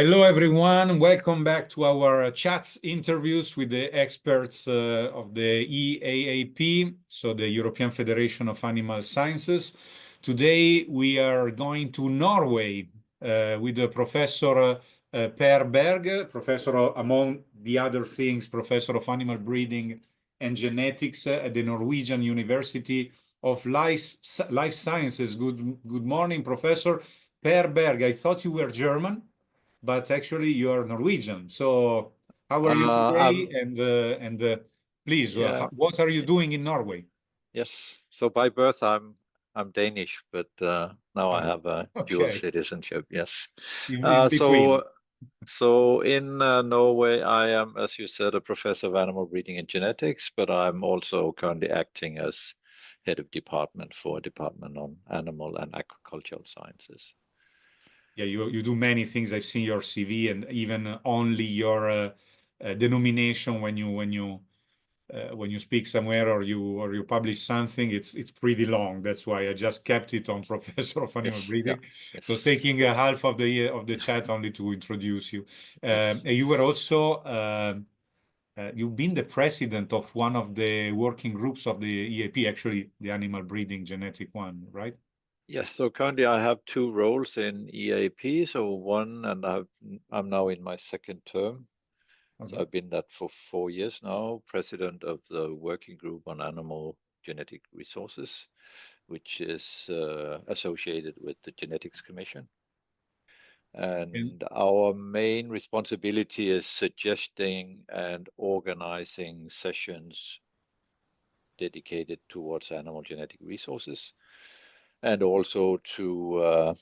Hello, everyone. Welcome back to our chats interviews with the experts of the EAAP, so the European Federation of Animal Sciences. Today, we are going to Norway with Professor Peer Berg, professor, among the other things, professor of animal breeding and genetics at the Norwegian University of Life Sciences. Good morning, Professor Peer Berg. I thought you were German, but actually you are Norwegian. So how are you today? And please, Yeah. what are you doing in Norway? Yes. So by birth, I'm Danish, but now I have a dual Okay. citizenship. Yes. In between. So in Norway, I am, as you said, a professor of animal breeding and genetics, but I'm also currently acting as head of department for a department on animal and agricultural sciences. Yeah, you do many things. I've seen your CV and even only your denomination when you speak somewhere or you publish something, it's pretty long. That's why I just kept it on Professor of Animal Yes. Yeah. Breeding. Yes. It was taking half of the chat only to introduce you. Yes. You were also you've been the president of one of the working groups of the EAP, actually the animal breeding genetic one, right? Yes, so currently I have two roles in EAP. So one, and I'm now in my second term. So I've been that for 4 years now, president of the working group on animal genetic resources, which is associated with the Genetics Commission. And our main responsibility is suggesting and organizing sessions dedicated towards animal genetic resources, and also to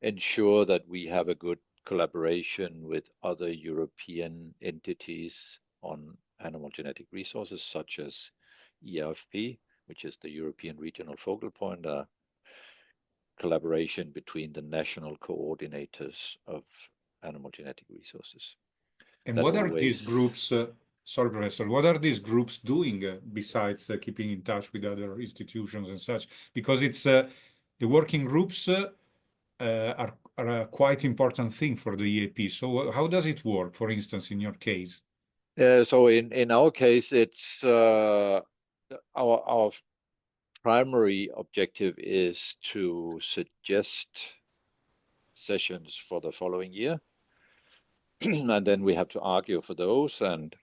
ensure that we have a good collaboration with other European entities on animal genetic resources, such as ERFP, which is the European Regional Focal Point, collaboration between the national coordinators of animal genetic resources. And That what are these always, groups, sorry, Professor, what are these groups doing besides keeping in touch with other institutions and such? Because it's the working groups are a quite important thing for the EAP. So how does it work, for instance, in your case? so in our case, it's our primary objective is to suggest sessions for the following year. And then we have to argue for those and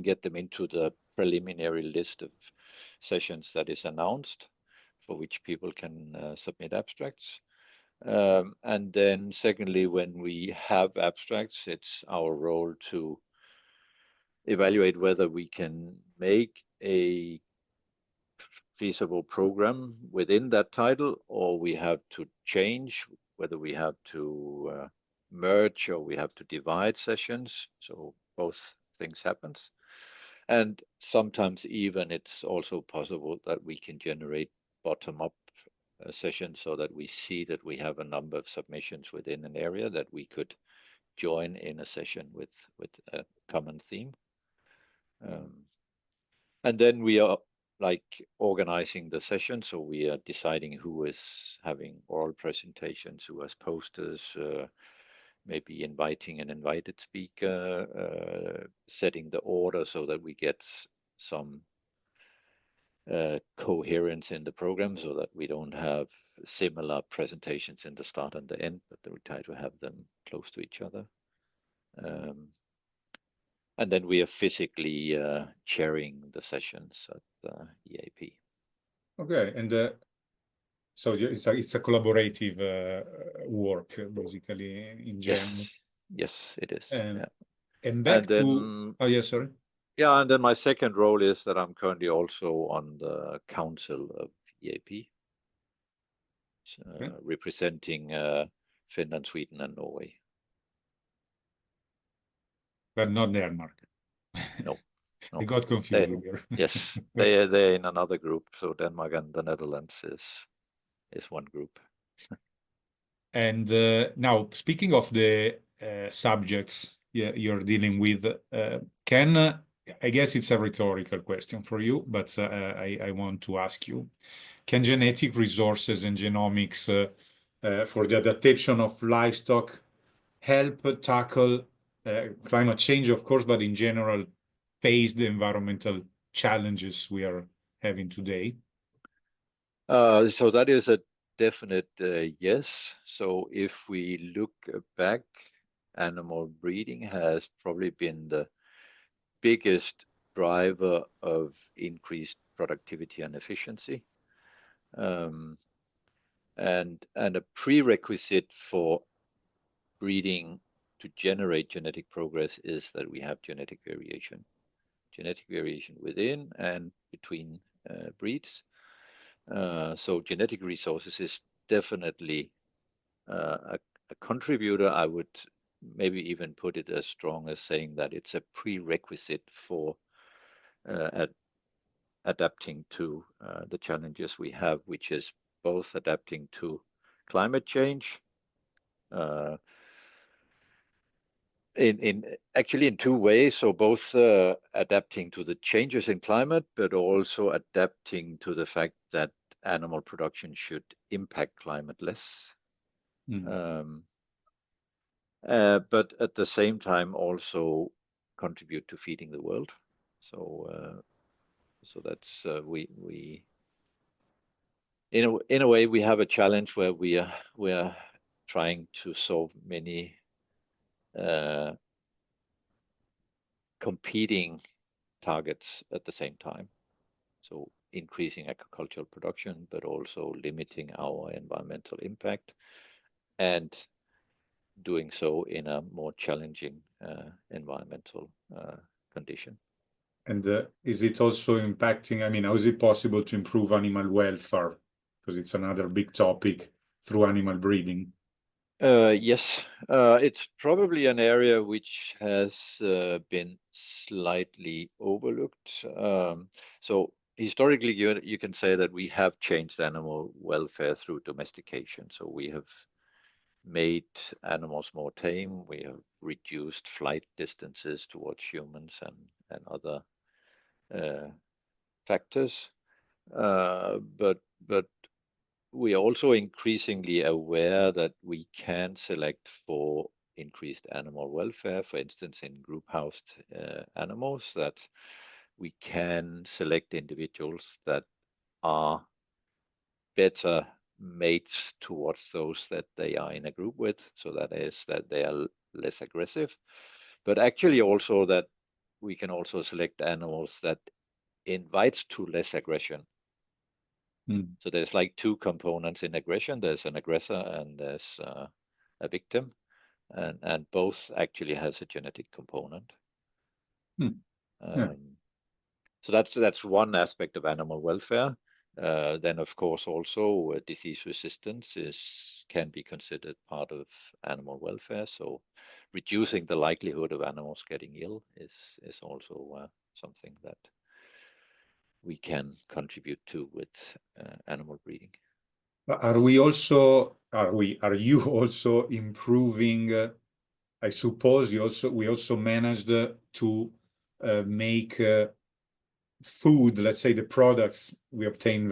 get them into the preliminary list of sessions that is announced, for which people can submit abstracts. And then secondly, when we have abstracts, it's our role to evaluate whether we can make a feasible program within that title, or we have to change, whether we have to merge or we have to divide sessions. So both things happens. And sometimes even it's also possible that we can generate bottom-up sessions, so that we see that we have a number of submissions within an area that we could join in a session with a common theme. And then we are like organizing the session. So we are deciding who is having oral presentations, who has posters, maybe inviting an invited speaker, setting the order so that we get some coherence in the program, so that we don't have similar presentations in the start and the end, but we try to have them close to each other. And then we are physically chairing the sessions at the EAP. Okay, and so it's a collaborative work, basically, in general. Yes, it is. Yeah. And And back then, to, oh, yeah, sorry. yeah, and then my second role is that I'm currently also on the council of EAP, representing Finland, Sweden, and Norway. But not Denmark. No. I got confused with you. Yes, they're in another group. So Denmark and the Netherlands is one group. And now, speaking of the subjects you're dealing with, I guess it's a rhetorical question for you, but I want to ask you, can genetic resources and genomics for the adaptation of livestock help tackle climate change, of course, but in general, face the environmental challenges we are having today? So that is a definite yes. So if we look back, animal breeding has probably been the biggest driver of increased productivity and efficiency. Um, and a prerequisite for breeding to generate genetic progress is that we have genetic variation within and between breeds. So genetic resources is definitely a contributor. I would maybe even put it as strong as saying that it's a prerequisite for adapting to the challenges we have, which is both adapting to climate change, uh, in actually in two ways. So both adapting to the changes in climate, but also adapting to the fact that animal production should impact climate less. Um, but at the same time also contribute to feeding the world. So so that's we in a way we have a challenge where we are trying to solve many uh, competing targets at the same time. So increasing agricultural production, but also limiting our environmental impact, and doing so in a more challenging environmental condition. And is it also impacting, I mean, how is it possible to improve animal welfare? Because it's another big topic through animal breeding. Yes, it's probably an area which has been slightly overlooked. So historically, you can say that we have changed animal welfare through domestication. So we have made animals more tame. We have reduced flight distances towards humans and other factors. But we are also increasingly aware that we can select for increased animal welfare, for instance, in group housed animals, that we can select individuals that are better mates towards those that they are in a group with. So that is that they are less aggressive, but actually also that we can also select animals that invites to less aggression. So there's like two components in aggression. There's an aggressor and there's a victim, and both actually has a genetic component. Yeah. So that's one aspect of animal welfare. Then of course also disease resistance can be considered part of animal welfare. So reducing the likelihood of animals getting ill is also something that we can contribute to with animal breeding. Are you also improving? I suppose we also managed to make food, let's say the products we obtain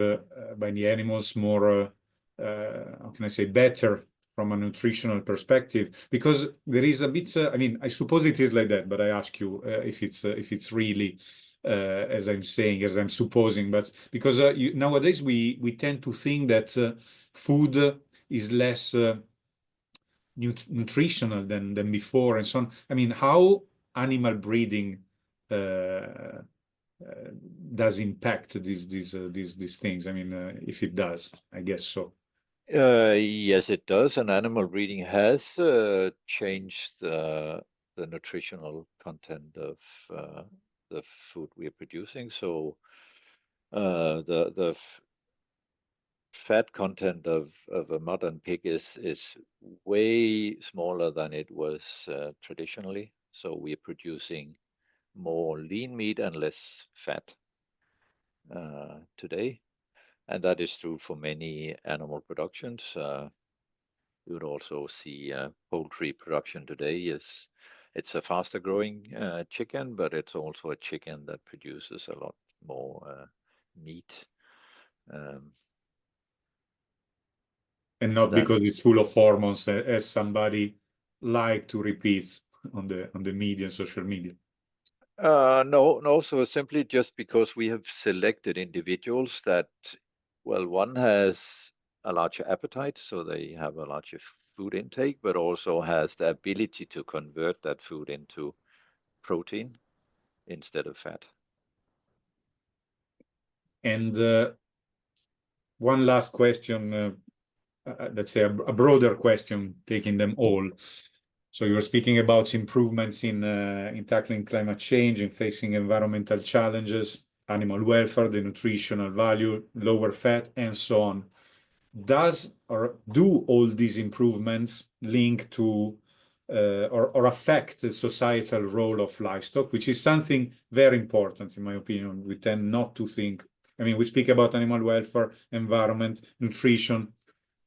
by the animals more, how can I say, better from a nutritional perspective, because there is a bit, I mean, I suppose it is like that, but I ask you if it's really as I'm saying, as I'm supposing, but because nowadays we tend to think that food is less nutritional than before and so on. I mean, how animal breeding does impact these things? I mean, if it does, I guess so. Yes, it does. And animal breeding has changed the nutritional content of the food we are producing. So the fat content of a modern pig is way smaller than it was traditionally. So we are producing more lean meat and less fat today. And that is true for many animal productions. You would also see poultry production today it's a faster growing chicken, but it's also a chicken that produces a lot more meat. Um, And not than because it's full of hormones, as somebody like to repeat on the media and social media? No. So simply just because we have selected individuals that, well, one has a larger appetite, so they have a larger food intake, but also has the ability to convert that food into protein instead of fat. And one last question, let's say a broader question, taking them all. So you were speaking about improvements in tackling climate change, in facing environmental challenges, animal welfare, the nutritional value, lower fat, and so on. Do all these improvements link to or affect the societal role of livestock, which is something very important, in my opinion. We tend not to think. I mean, we speak about animal welfare, environment, nutrition,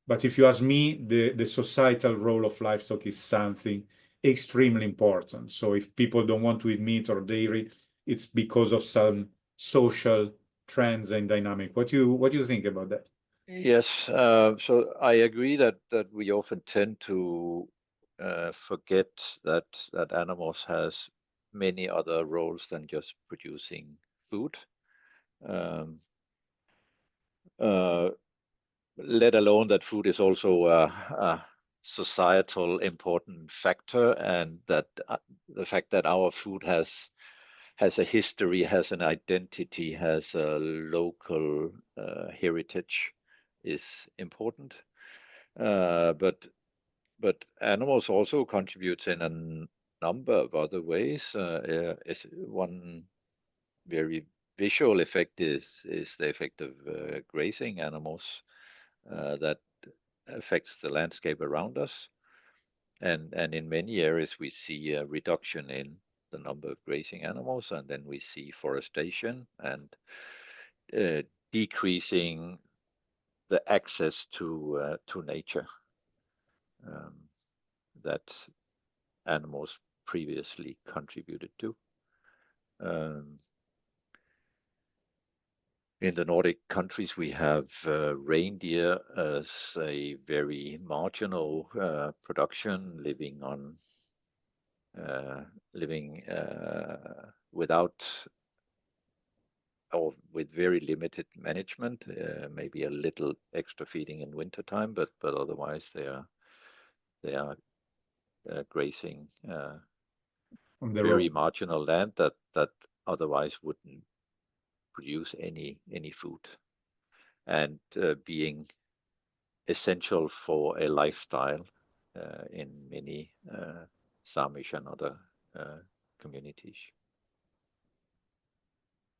but if you ask me, the societal role of livestock is something extremely important. So if people don't want to eat meat or dairy, it's because of some social trends and dynamic. What do you think about that? Yes, so I agree that we often tend to forget that animals has many other roles than just producing food. Um, let alone that food is also a societal important factor, and that the fact that our food has a history, has an identity, has a local heritage is important. But animals also contribute in a number of other ways. Is one very visual effect is the effect of grazing animals that affects the landscape around us. And in many areas, we see a reduction in the number of grazing animals, and then we see forestation and decreasing the access to nature that animals previously contributed to. In the Nordic countries, we have reindeer as a very marginal production, living without or with very limited management, maybe a little extra feeding in wintertime, but otherwise they are grazing On the very road. marginal land that otherwise wouldn't produce any food, and being essential for a lifestyle in many Samish and other communities.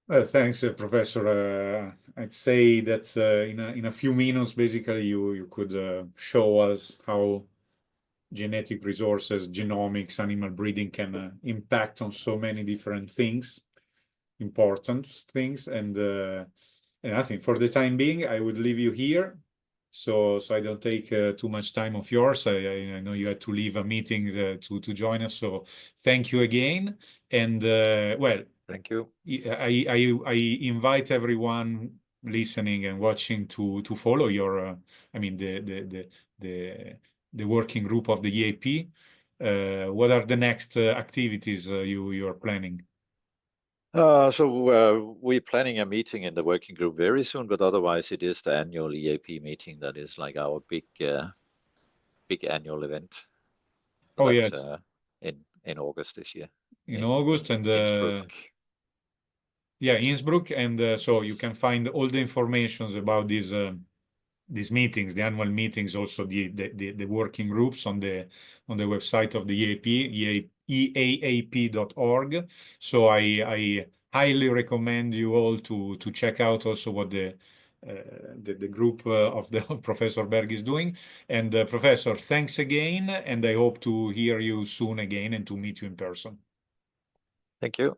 Well, thanks, Professor. I'd say that in a few minutes, basically, you could show us how genetic resources, genomics, animal breeding can impact on so many different things, important things. And I think for the time being, I would leave you here, so I don't take too much time of yours. I know you had to leave a meeting to join us. So thank you again. And well, Thank you. I invite everyone listening and watching to follow your I mean the working group of the EAP. What are the next activities you are planning? So we're planning a meeting in the working group very soon, but otherwise it is the annual EAP meeting that is like our big annual event. Oh, That's yes, in August this year in in August, and Innsbruck. yeah, Innsbruck, and so you can find all the informations about these meetings, the annual meetings, also the working groups on the website of the EAP, eaap.org. So I highly recommend you all to check out also what the group of Professor Berg is doing. And Professor, thanks again, and I hope to hear you soon again and to meet you in person. Thank you.